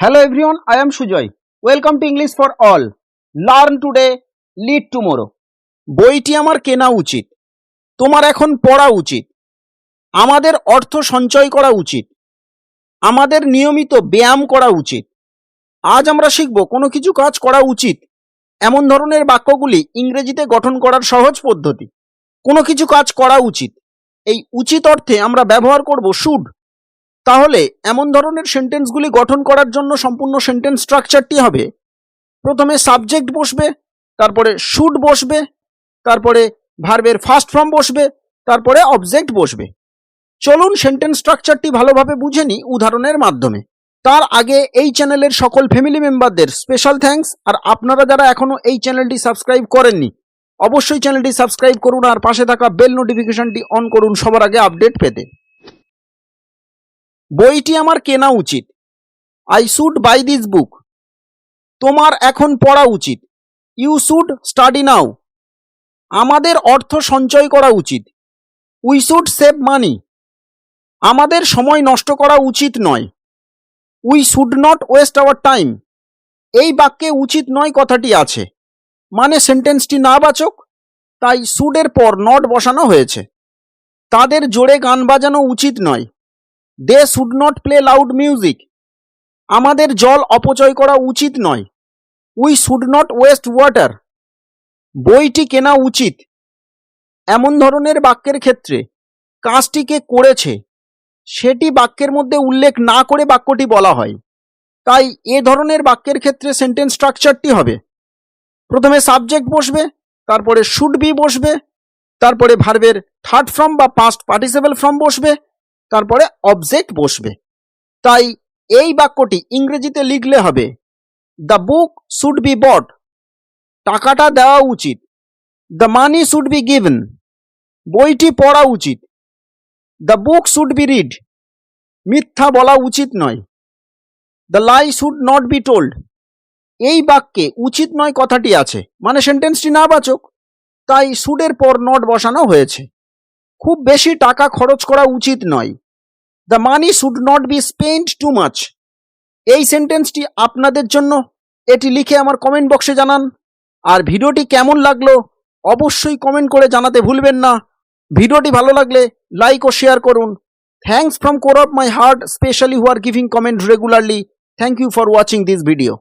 Hello everyone, I am Sujoy. Welcome to English for all. Learn today, lead tomorrow. বইটি আমার কেনা উচিত, তোমার এখন পড়া উচিত, আমাদের অর্থ সঞ্চয় করা উচিত, আমাদের নিয়মিত ব্যায়াম করা উচিত। আজ আমরা শিখব কোনো কিছু কাজ করা উচিত এমন ধরনের বাক্যগুলি ইংরেজিতে গঠন করার সহজ পদ্ধতি। কোনো কিছু কাজ করা উচিত, এই উচিত অর্থে আমরা ব্যবহার করব শুড। তাহলে এমন ধরনের সেন্টেন্সগুলি গঠন করার জন্য সম্পূর্ণ সেন্টেন্স স্ট্রাকচারটি হবে, প্রথমে সাবজেক্ট বসবে, তারপরে শুড বসবে, তারপরে ভার্বের ফার্স্ট ফর্ম বসবে, তারপরে অবজেক্ট বসবে। চলুন সেন্টেন্স স্ট্রাকচারটি ভালোভাবে বুঝে নিই উদাহরণের মাধ্যমে। তার আগে এই চ্যানেলের সকল ফ্যামিলি মেম্বারদের স্পেশাল থ্যাঙ্কস। আর আপনারা যারা এখনো এই চ্যানেলটি সাবস্ক্রাইব করেননি অবশ্যই চ্যানেলটি সাবস্ক্রাইব করুন আর পাশে থাকা বেল নোটিফিকেশনটি অন করুন সবার আগে আপডেট পেতে। বইটি আমার কেনা উচিত, I should buy this book. তোমার এখন পড়া উচিত, ইউ শুড স্টাডি নাও। আমাদের অর্থ সঞ্চয় করা উচিত, উই শুড সেভ মানি। আমাদের সময় নষ্ট করা উচিত নয়, we should not waste our time. এই বাক্যে উচিত নয় কথাটি আছে, মানে সেন্টেন্সটি নাবাচক, তাই শুডের পর নট বসানো হয়েছে। তাদের জোরে গান বাজানো উচিত নয়, they should not play loud music. আমাদের জল অপচয় করা উচিত নয়, we should not waste water. বইটি কেনা উচিত এমন ধরনের বাক্যের ক্ষেত্রে কাজটিকে করেছে সেটি বাক্যের মধ্যে উল্লেখ না করে বাক্যটি বলা হয়, তাই এ ধরনের বাক্যের ক্ষেত্রে সেন্টেন্স স্ট্রাকচারটি হবে, প্রথমে সাবজেক্ট বসবে, তারপরে শুড বি বসবে, তারপরে ভার্বের থার্ড ফর্ম বা পাস্ট পার্টিসিপল ফর্ম বসবে, তারপরে অবজেক্ট বসবে। তাই এই বাক্যটি ইংরেজিতে লিখলে হবে, the book should be bought. টাকাটা দেওয়া উচিত, the money should be given. বইটি পড়া উচিত, the book should be read. মিথ্যা বলা উচিত নয়, the lie should not be told. এই বাক্যে উচিত নয় কথাটি আছে, মানে সেন্টেন্সটি নাবাচক, তাই শুডের পর নট বসানো হয়েছে। খুব বেশি টাকা খরচ করা উচিত নয়, the money should not be spend too much. এই সেন্টেন্সটি আপনাদের জন্য, এটি লিখে আমার কমেন্ট বক্সে জানান। আর ভিডিওটি কেমন লাগলো অবশ্যই কমেন্ট করে জানাতে ভুলবেন না। ভিডিওটি ভালো লাগলে লাইক ও শেয়ার করুন। Thanks from core of my heart, specially who are giving comment regularly. Thank you for watching this video.